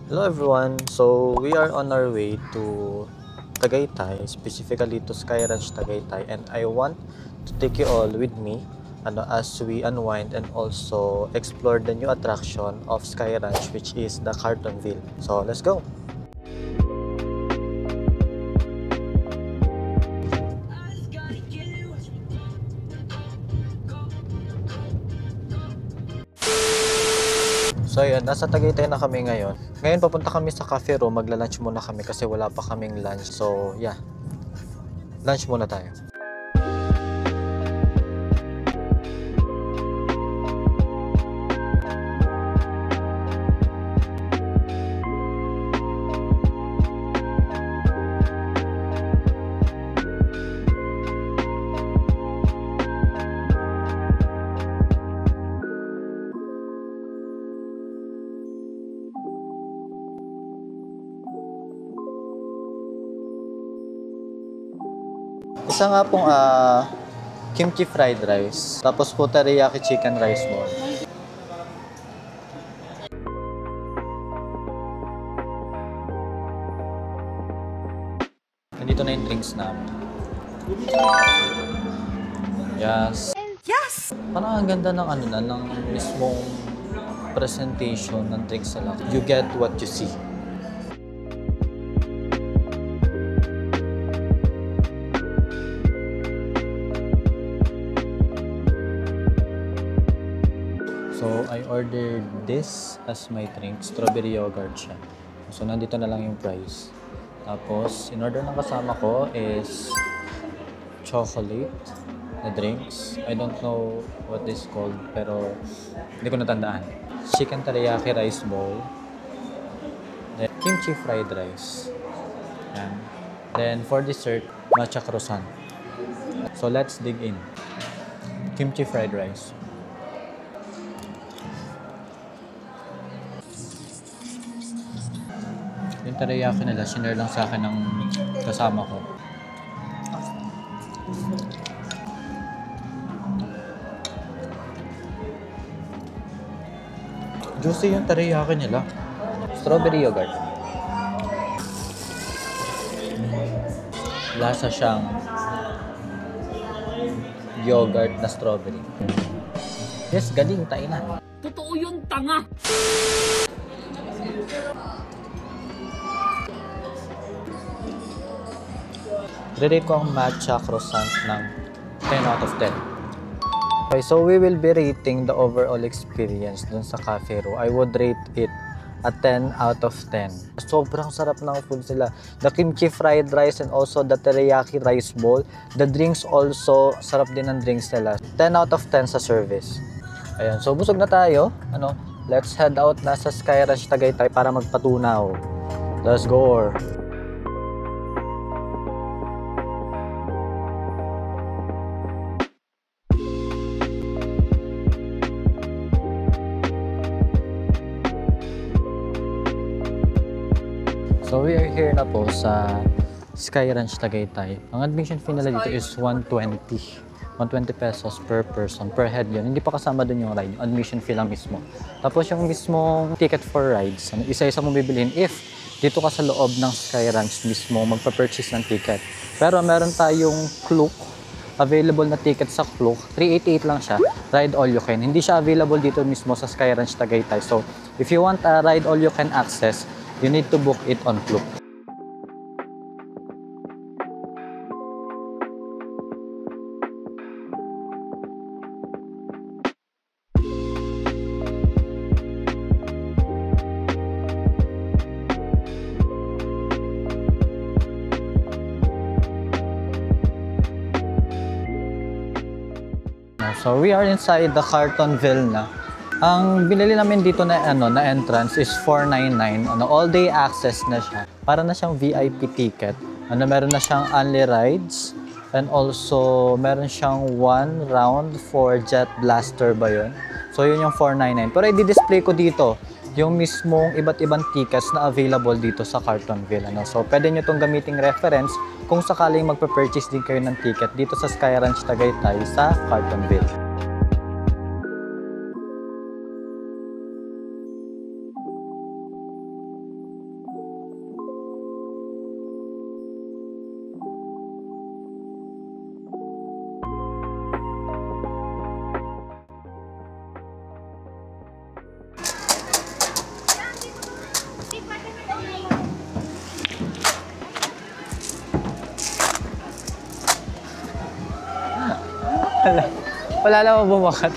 Hello everyone, so we are on our way to Tagaytay, specifically to Sky Ranch Tagaytay, and I want to take you all with me as we unwind and also explore the new attraction of Sky Ranch, which is the Cartonville. So let's go! So ayun, nasa Tagaytay na kami ngayon. Ngayon papunta kami sa cafe room, magla-lunch muna kami kasi wala pa kaming lunch. So yeah, lunch muna tayo. Isa nga pong kimchi fried rice, tapos po teriyaki chicken rice ball. Nandito na yung drinks namin. Yes! Yes! Parang ang ganda ng ng mismong presentation ng drinks nila. You get what you see. So, I ordered this as my drink. Strawberry yogurt siya. So, nandito na lang yung price. Tapos, in-order ng kasama ko is chocolate na drinks. I don't know what this called, pero hindi ko natandaan. Chicken teriyaki rice bowl. Then, kimchi fried rice. Yan. Then, for dessert, matcha croissant. So, let's dig in. Kimchi fried rice. Yung teriyaki nila, sinare lang sa akin ng kasama ko. Juicy yung teriyaki nila. Strawberry yogurt. Lasa siyang yogurt na strawberry. Yes, galing, tayo na. Totoo yun, tanga! Rate ko ang matcha croissant ng 10 out of 10. Okay, so we will be rating the overall experience dun sa Cafe Ro. I would rate it a 10 out of 10. Sobrang sarap ng food sila. The kimchi fried rice and also the teriyaki rice bowl. The drinks also, sarap din ng drinks nila. 10 out of 10 sa service. Ayan, so busog na tayo. Let's head out na sa Sky Ranch Tagaytay para magpatunaw. Let's go! So we are here na po sa Sky Ranch Tagaytay. Ang admission fee nila dito is 120 pesos per person, per head yun. Hindi pa kasama dun yung ride, yung admission fee lang mismo. Tapos yung mismong ticket for rides, isa-isa mong bibilihin if dito ka sa loob ng Sky Ranch mismo magpa-purchase ng ticket. Pero meron tayong Klook, available na ticket sa Klook. 388 lang siya, ride all you can. Hindi siya available dito mismo sa Sky Ranch Tagaytay. So if you want a ride all you can access, you need to book it on Klook. So we are inside the Cartonville na. Ang binili namin dito na entrance is 499. All day access na siya. Para na siyang VIP ticket. Meron na siyang only rides and also meron siyang 1 round for Jet Blaster ba 'yon? So yun yung 499. Pero i-display ko dito yung mismong iba't ibang tickets na available dito sa Cartonville. So pwede nyo itong gamiting reference kung sakaling magpa-purchase din kayo ng ticket dito sa Sky Ranch Tagaytay sa Cartonville. Wala naman bumakat.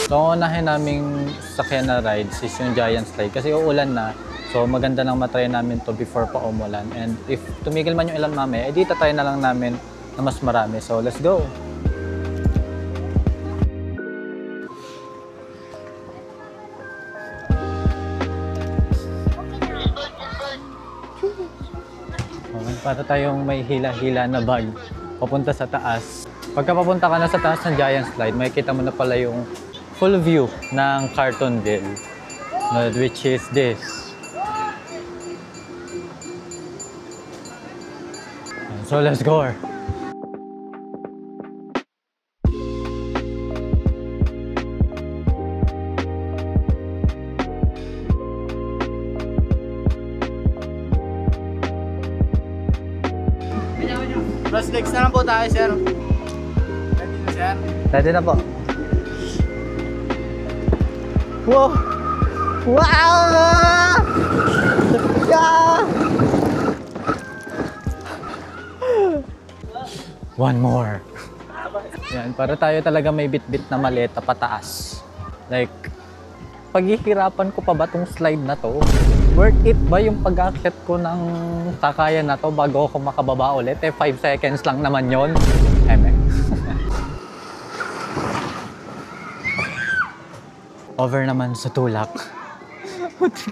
So, ang unahin naming sakyan na rides is yung Giant Slide kasi uulan na. So, maganda lang matry namin to before pa umulan. And if tumigil man yung ilan mamaya, edi tatry na lang namin na mas marami. So, let's go! Okay, para tayong may hila-hila na bag papunta sa taas. Pagka papunta ka na sa taas ng Giant Slide, makikita mo na pala yung full view ng Cartonville, which is this. So let's go! Plus legs na lang po tayo, sir. Ready na, sir? Ready na po. Wow! Wow! Yeah! One more. Yan, para tayo talaga may bit-bit na maleta pataas. Like, paghihirapan ko pa ba tong slide na to? Worth it ba yung pag-akyat ko ng sakayan na to bago ako makababa ulit? 5 seconds lang naman yon. Over naman sa tulak.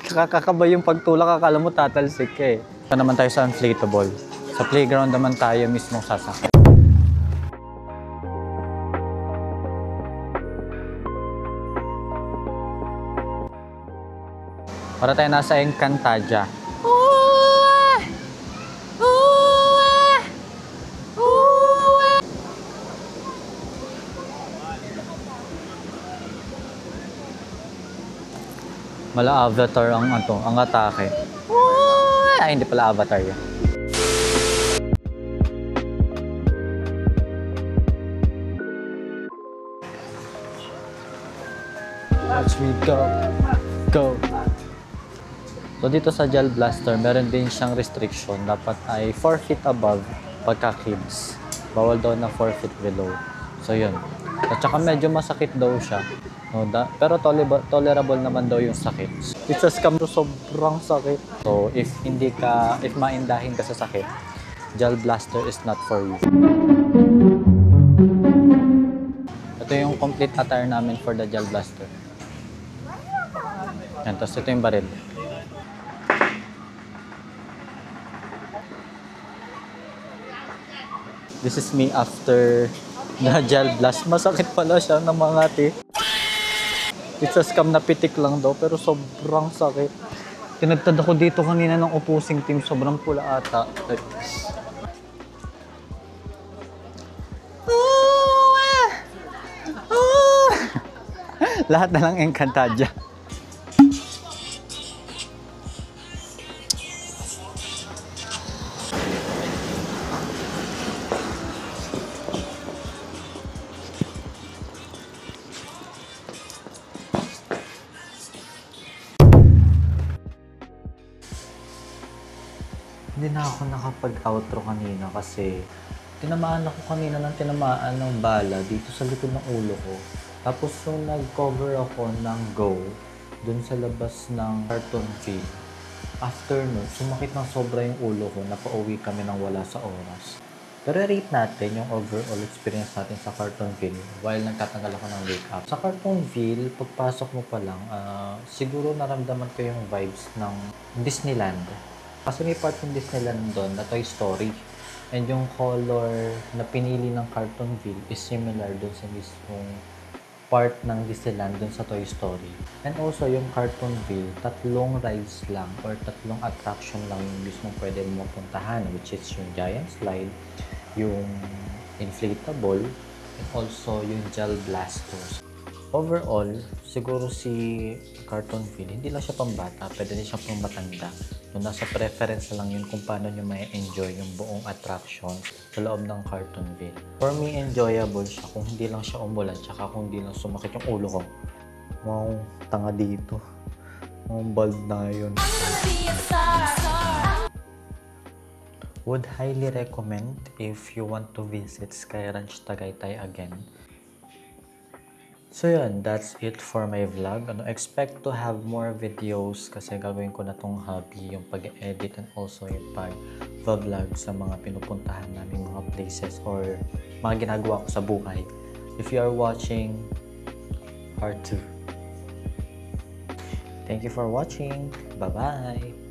Kakakaba yung pagtulak, akala mo tatalsik eh. Ito naman tayo sa inflatable. Sa playground naman tayo mismong sasakyan. Para tayo nasa Encantadia. Mala Avatar ang ang atake. Ay, hindi pala Avatar yan. Watch me go. Go. So dito sa Gel Blaster, meron din siyang restriction. Dapat ay 4 feet above pagka kids. Bawal daw na 4 feet below. So yun. At saka medyo masakit daw siya. No, pero tolerable naman daw yung sakit. It's a scam to sobrang sakit. So if maindahin ka sa sakit, Gel Blaster is not for you. Ito yung complete attire namin for the Gel Blaster. Yan, tapos ito yung baril. This is me after the Gel Blast. Masakit pala siya ng mga It's a scam na pitik lang daw, pero sobrang sakit. Tinagtad ako dito kanina ng opposing team, sobrang pula ata. Lahat na lang Encantadia. Hindi na ako nakapag-outro kanina kasi tinamaan ako kanina ng bala dito sa likod ng ulo ko. Tapos yung nag-cover ako ng go dun sa labas ng Cartonville. After nun, sumakit ng sobra yung ulo ko, napauwi kami ng wala sa oras. Pero rate natin yung overall experience natin sa Cartonville while nagtatanggal ako ng wake up. Sa Cartonville, pagpasok mo pa lang, siguro naramdaman ko yung vibes ng Disneyland. Kasi may part ng Disneyland doon na Toy Story. And yung color na pinili ng Cartonville is similar doon sa mismong part ng Disneyland doon sa Toy Story. And also yung Cartonville, 3 rides lang or 3 attraction lang yung mismong pwede mo mapuntahan, which is yung Giant Slide, yung Inflatable, and also yung Gel Blasters. Overall, siguro si Cartonville, hindi lang siya pambata, pwede din siya pang matanda. So, nasa preference na lang yun kung paano nyo may enjoy yung buong attraction sa loob ng Cartonville. For me, enjoyable siya kung hindi lang siya umulan, tsaka kung hindi lang sumakit yung ulo ko. Wow, tanga dito. Ang bald na yun. Would highly recommend if you want to visit Sky Ranch Tagaytay again. So yun, that's it for my vlog. Expect to have more videos kasi gagawin ko na tong hobby, yung pag-edit and also yung pag-vlog sa mga pinupuntahan namin mga places or mga ginagawa ko sa buhay. If you are watching, part 2. Thank you for watching. Bye-bye!